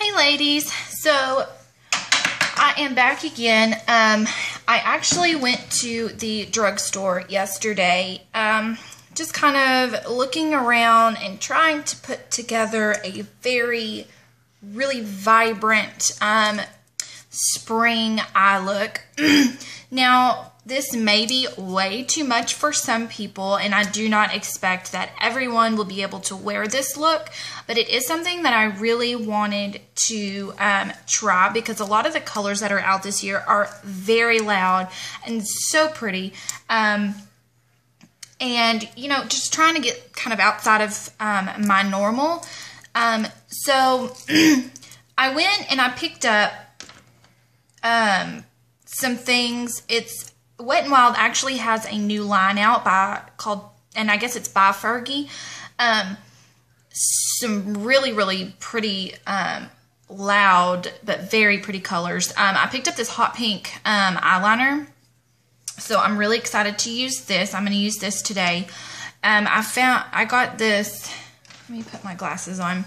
Hey ladies, so I am back again. I actually went to the drugstore yesterday, just kind of looking around and trying to put together a really vibrant spring eye look. Now, this may be way too much for some people, and I do not expect that everyone will be able to wear this look, but it is something that I really wanted to try because a lot of the colors that are out this year are very loud and so pretty. And, you know, just trying to get kind of outside of my normal. So I went and I picked up some things. Wet n Wild actually has a new line out and I guess it's by Fergie. Some really pretty loud but very pretty colors. I picked up this hot pink eyeliner, so I'm really excited to use this. I'm going to use this today. I got this. Let me put my glasses on.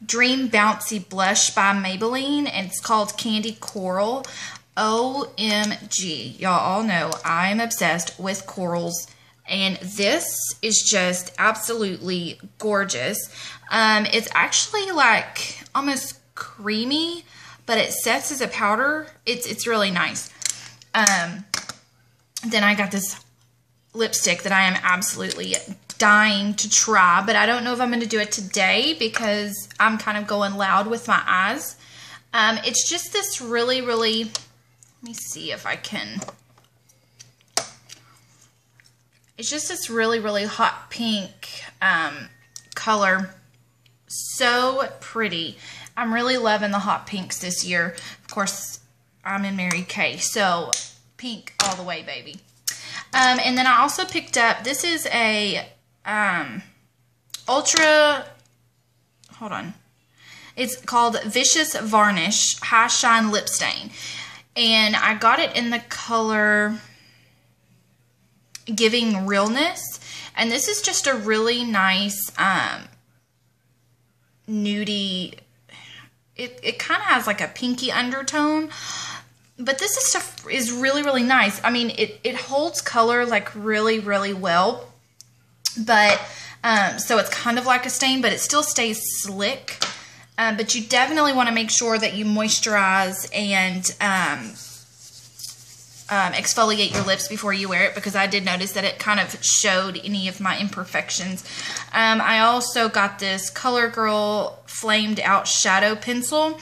Dream Bouncy Blush by Maybelline, and it's called Candy Coral. OMG, y'all all know I'm obsessed with corals, and this is just absolutely gorgeous. It's actually like almost creamy, but it sets as a powder. It's really nice. Then I got this lipstick that I am absolutely dying to try, but I don't know if I'm going to do it today because I'm kind of going loud with my eyes. It's just this really, let me see if I can. It's just this really hot pink color. So pretty. I'm really loving the hot pinks this year. Of course, I'm in Mary Kay, so pink all the way, baby. And then I also picked up, this is a ultra, hold on. It's called Vicious Varnish High Shine Lip Stain. And I got it in the color Giving Realness. And this is just a really nice nudie. It kind of has like a pinky undertone. But this stuff is really nice. I mean, it holds color like really well. But, so it's kind of like a stain, but it still stays slick. But you definitely want to make sure that you moisturize and exfoliate your lips before you wear it, because I did notice that it kind of showed any of my imperfections. I also got this CoverGirl Flamed Out Shadow Pencil.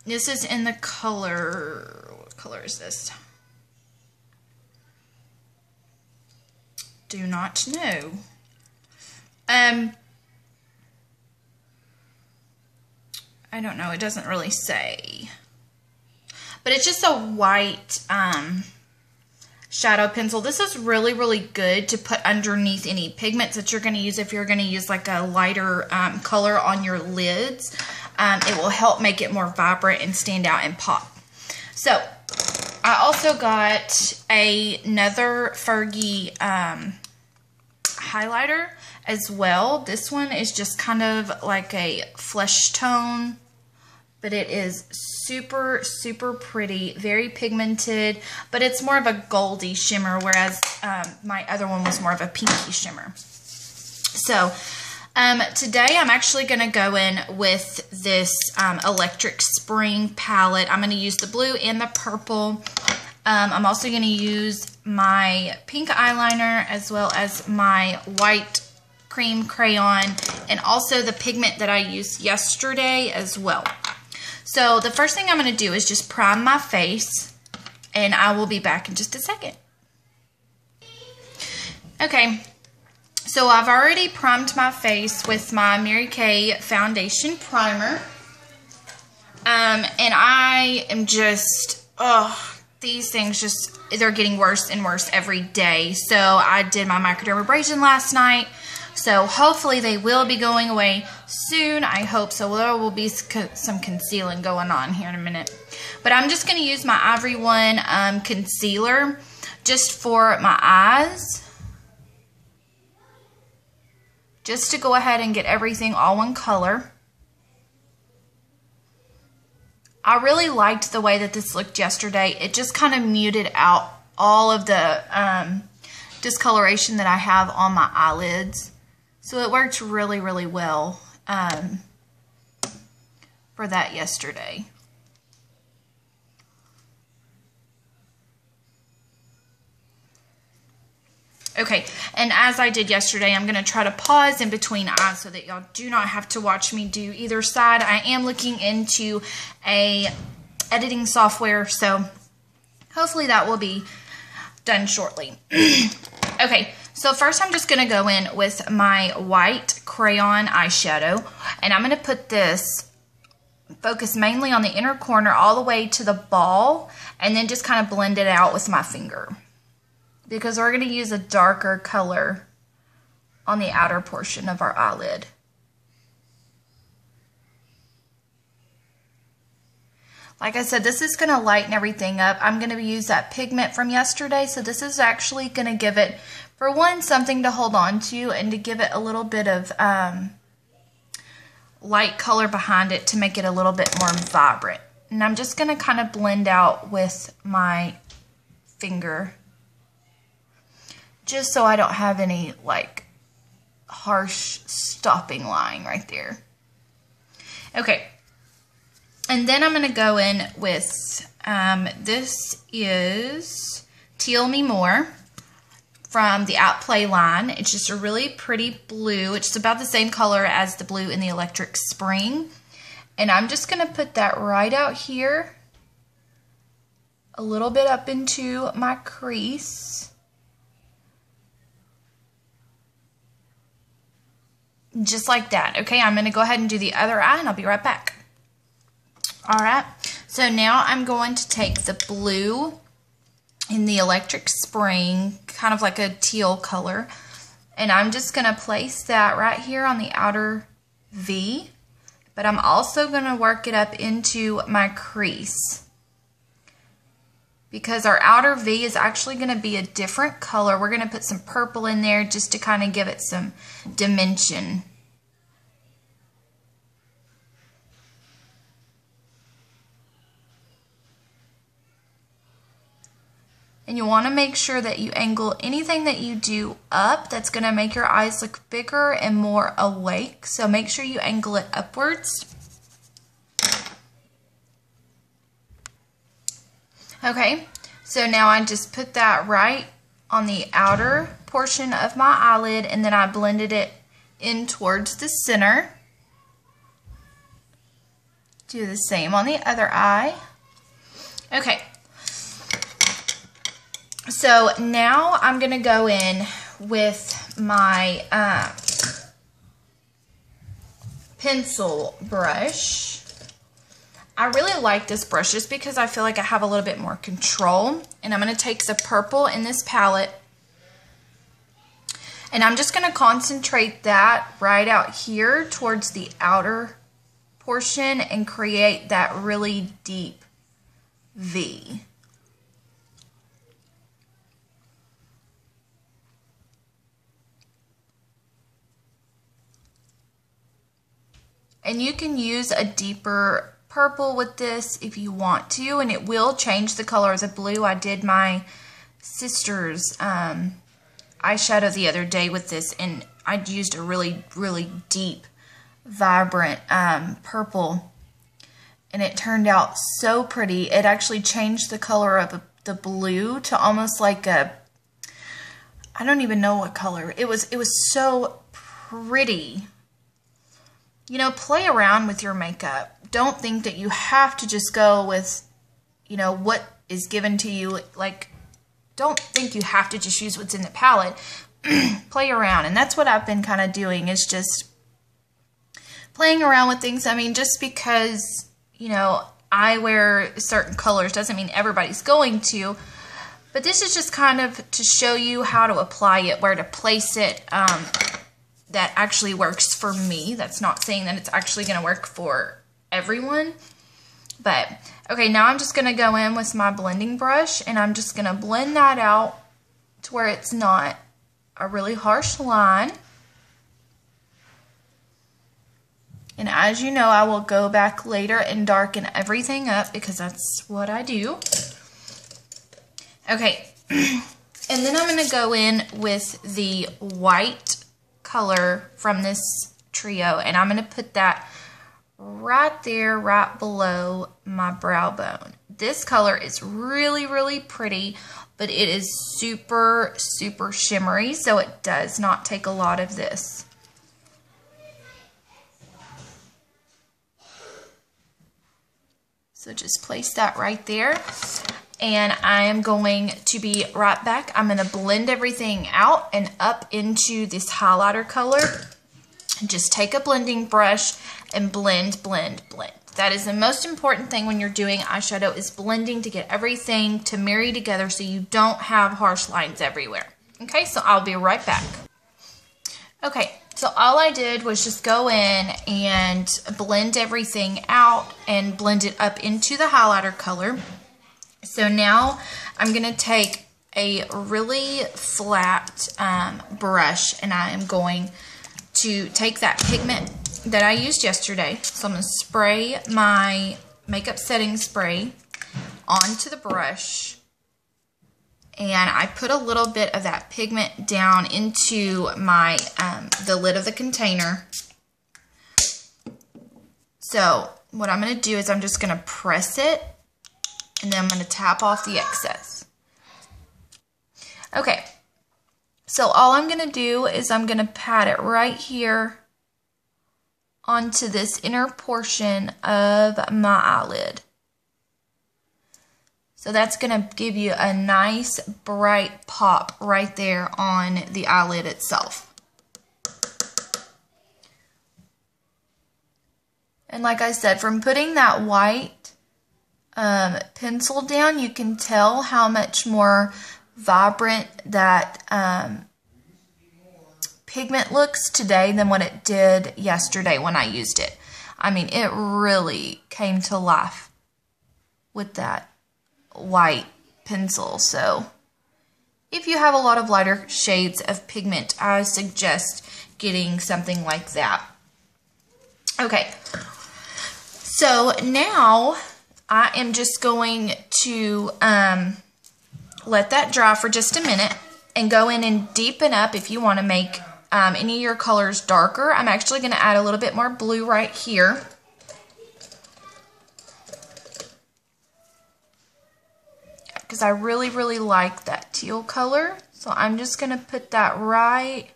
This is in the color, what color is this? Do not know. I don't know. It doesn't really say. But it's just a white shadow pencil. This is really good to put underneath any pigments that you're going to use if you're going to use like a lighter color on your lids. It will help make it more vibrant and stand out and pop. So, I also got another Fergie highlighter as well. This one is just kind of like a flesh tone, but it is super pretty, very pigmented, but it's more of a goldy shimmer, whereas my other one was more of a pinky shimmer. So today I'm actually going to go in with this Electric Spring palette. I'm going to use the blue and the purple. I'm also going to use my pink eyeliner as well as my white cream crayon, and also the pigment that I used yesterday as well. So the first thing I'm going to do is just prime my face, and I will be back in just a second. Okay, so I've already primed my face with my Mary Kay foundation primer. And I am just, these things just, they're getting worse and worse every day. So I did my microdermabrasion last night. So hopefully they will be going away soon. I hope so. There will be some concealing going on here in a minute. But I'm just going to use my Ivory One concealer just for my eyes. Just to go ahead and get everything all one color. I really liked the way that this looked yesterday. It just kind of muted out all of the discoloration that I have on my eyelids. So it worked really, really well for that yesterday. Okay, and as I did yesterday, I'm going to try to pause in between eyes so that y'all do not have to watch me do either side. I am looking into a editing software, so hopefully that will be done shortly. Okay, so first I'm just going to go in with my white crayon eyeshadow, and I'm going to put this, focus mainly on the inner corner all the way to the ball, and then just kind of blend it out with my finger, because we're going to use a darker color on the outer portion of our eyelid. Like I said, this is going to lighten everything up. I'm going to use that pigment from yesterday, so this is actually going to give it, for one, something to hold on to, and to give it a little bit of light color behind it to make it a little bit more vibrant. And I'm just going to kind of blend out with my finger, just so I don't have any like harsh stopping line right there. Okay, and then I'm going to go in with, this is Teal Me More from the Outplay line. It's just a really pretty blue. It's about the same color as the blue in the Electric Spring. And I'm just going to put that right out here, a little bit up into my crease. Just like that. Okay, I'm going to go ahead and do the other eye, and I'll be right back. Alright, so now I'm going to take the blue in the Electric Spring, kind of like a teal color, and I'm just going to place that right here on the outer V, but I'm also going to work it up into my crease, because our outer V is actually going to be a different color. We're going to put some purple in there just to kind of give it some dimension. And you want to make sure that you angle anything that you do up that's going to make your eyes look bigger and more awake. So make sure you angle it upwards. Okay, so now I just put that right on the outer portion of my eyelid, and then I blended it in towards the center. Do the same on the other eye. Okay. So now I'm going to go in with my pencil brush. I really like this brush just because I feel like I have a little bit more control. And I'm going to take the purple in this palette, and I'm just going to concentrate that right out here towards the outer portion and create that really deep V. And you can use a deeper purple with this if you want to, and it will change the color of the blue. I did my sister's eyeshadow the other day with this, and I used a really, really deep, vibrant purple, and it turned out so pretty. It actually changed the color of the blue to almost like a, I don't even know what color. It was so pretty. You know, play around with your makeup. Don't think that you have to just go with, you know, what is given to you. Like, don't think you have to just use what's in the palette. Play around. And that's what I've been kind of doing, is just playing around with things. I mean, just because, you know, I wear certain colors doesn't mean everybody's going to. But this is just kind of to show you how to apply it, where to place it. That actually works for me. That's not saying that it's actually going to work for everyone. But, okay, now I'm just going to go in with my blending brush, and I'm just going to blend that out to where it's not a really harsh line. And as you know, I will go back later and darken everything up because that's what I do. Okay, and then I'm going to go in with the white color from this trio, and I'm going to put that right there, right below my brow bone. This color is really, really pretty, but it is super, super shimmery, so it does not take a lot of this. So just place that right there. And I am going to be right back. I'm going to blend everything out and up into this highlighter color. Just take a blending brush and blend, blend, blend. That is the most important thing when you're doing eyeshadow, is blending to get everything to marry together so you don't have harsh lines everywhere. Okay, so I'll be right back. Okay, so all I did was just go in and blend everything out and blend it up into the highlighter color. So now I'm going to take a really flat brush, and I am going to take that pigment that I used yesterday. So I'm going to spray my makeup setting spray onto the brush, and I put a little bit of that pigment down into my the lid of the container. So what I'm going to do is I'm just going to press it, and then I'm going to tap off the excess. Okay, so all I'm going to do is I'm going to pat it right here onto this inner portion of my eyelid. So that's going to give you a nice bright pop right there on the eyelid itself. And like I said, from putting that white pencil down, you can tell how much more vibrant that pigment looks today than what it did yesterday when I used it. I mean, it really came to life with that white pencil. So if you have a lot of lighter shades of pigment, I suggest getting something like that. Okay, so now I am just going to let that dry for just a minute and go in and deepen up if you want to make any of your colors darker. I'm actually going to add a little bit more blue right here. Because I really, really like that teal color. So I'm just going to put that right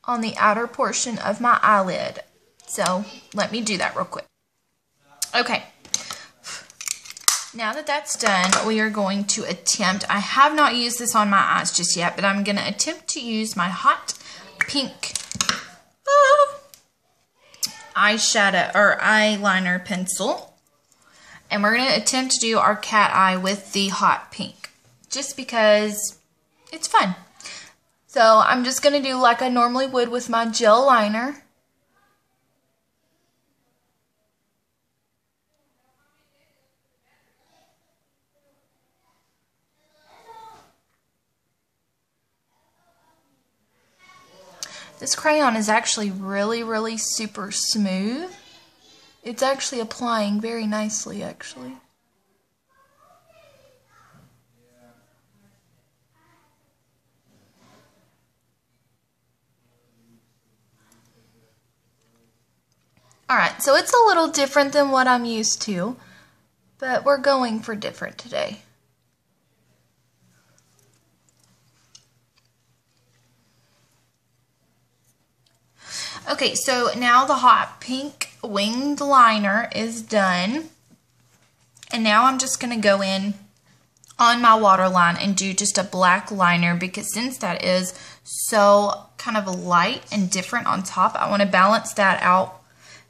on the outer portion of my eyelid. So let me do that real quick. Okay. Now that that's done, we are going to attempt, I have not used this on my eyes just yet, but I'm going to attempt to use my hot pink eyeshadow or eyeliner pencil. And we're going to attempt to do our cat eye with the hot pink, just because it's fun. So I'm just going to do like I normally would with my gel liner. This crayon is actually really, really super smooth. It's actually applying very nicely, actually. Alright, so it's a little different than what I'm used to, but we're going for different today. Okay, so now the hot pink winged liner is done. And now I'm just going to go in on my waterline and do just a black liner, because since that is so kind of light and different on top, I want to balance that out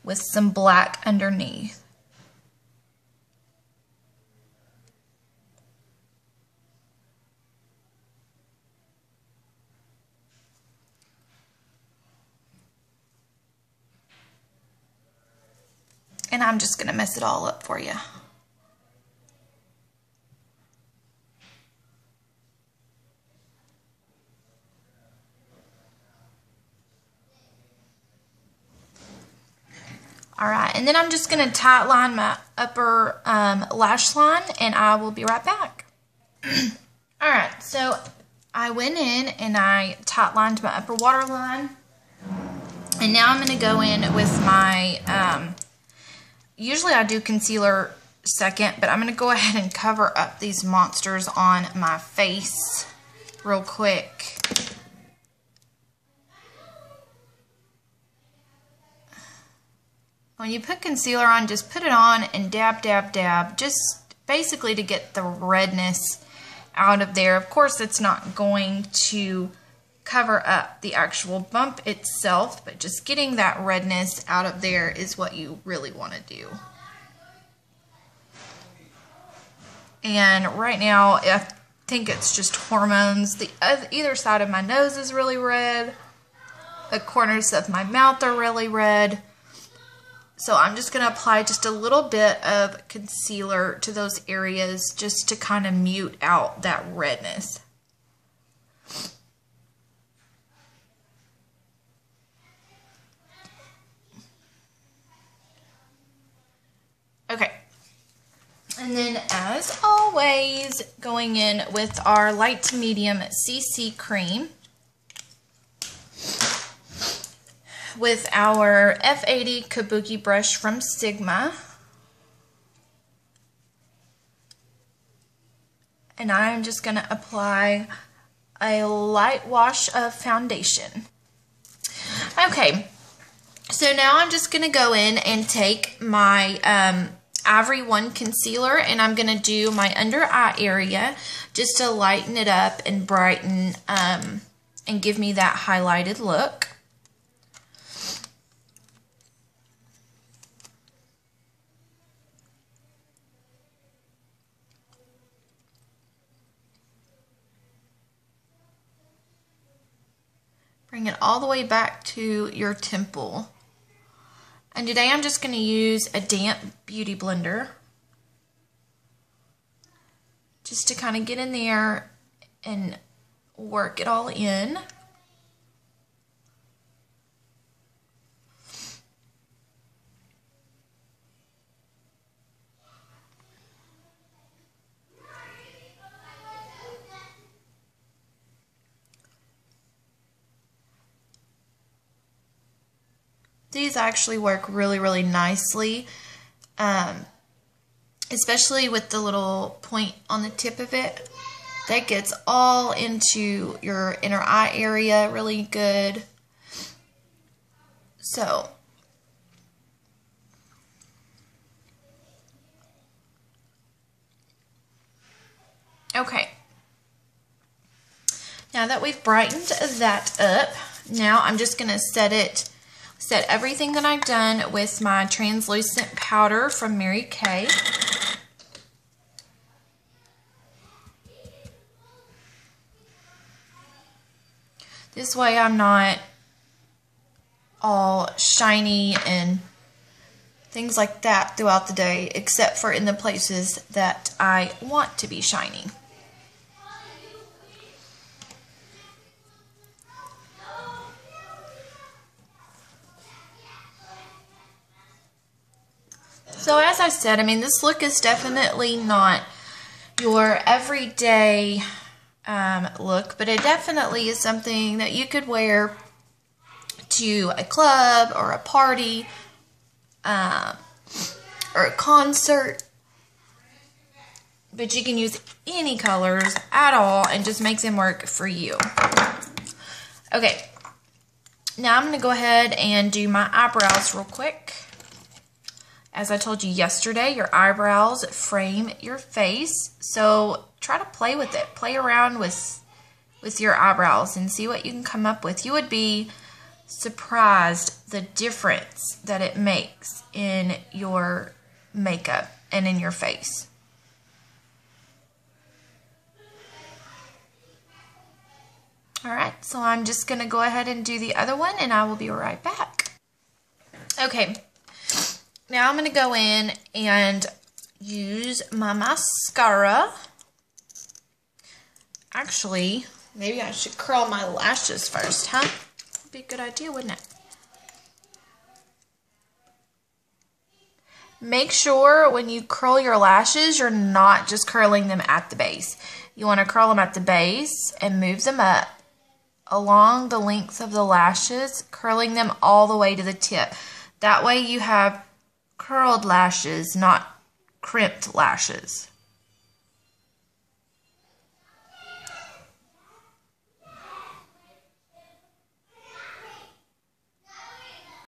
with some black underneath. And I'm just going to mess it all up for you. Alright, and then I'm just going to tight line my upper lash line, and I will be right back. Alright, so I went in and I tight lined my upper waterline, and now I'm going to go in with my, usually I do concealer second, but I'm going to go ahead and cover up these monsters on my face real quick. When you put concealer on, just put it on and dab, dab, dab, just basically to get the redness out of there. Of course, it's not going to cover up the actual bump itself, but just getting that redness out of there is what you really want to do. And right now, I think it's just hormones. Either side of my nose is really red. The corners of my mouth are really red. So I'm just going to apply just a little bit of concealer to those areas just to kind of mute out that redness. Okay. And then as always, going in with our light to medium CC cream with our F80 Kabuki brush from Sigma. And I'm just going to apply a light wash of foundation. Okay, so now I'm just going to go in and take my Ivory 1 concealer, and I'm going to do my under eye area just to lighten it up and brighten and give me that highlighted look. Bring it all the way back to your temple. And today I'm just going to use a damp beauty blender just to kind of get in there and work it all in. These actually work really, really nicely, especially with the little point on the tip of it. That gets all into your inner eye area really good. So, okay. Now that we've brightened that up, now I'm just going to set everything that I've done with my translucent powder from Mary Kay. This way I'm not all shiny and things like that throughout the day, except for in the places that I want to be shiny. So as I said, I mean, this look is definitely not your everyday look, but it definitely is something that you could wear to a club or a party or a concert. But you can use any colors at all and just make them work for you. Okay, now I'm going to go ahead and do my eyebrows real quick. As I told you yesterday, your eyebrows frame your face, so try to play with it. Play around with your eyebrows and see what you can come up with. You would be surprised the difference that it makes in your makeup and in your face. Alright, so I'm just going to go ahead and do the other one, and I will be right back. Okay. Now I'm going to go in and use my mascara. Actually, maybe I should curl my lashes first, huh? Would be a good idea, wouldn't it? Make sure when you curl your lashes, you're not just curling them at the base. You want to curl them at the base and move them up along the length of the lashes, curling them all the way to the tip. That way you have curled lashes, not crimped lashes.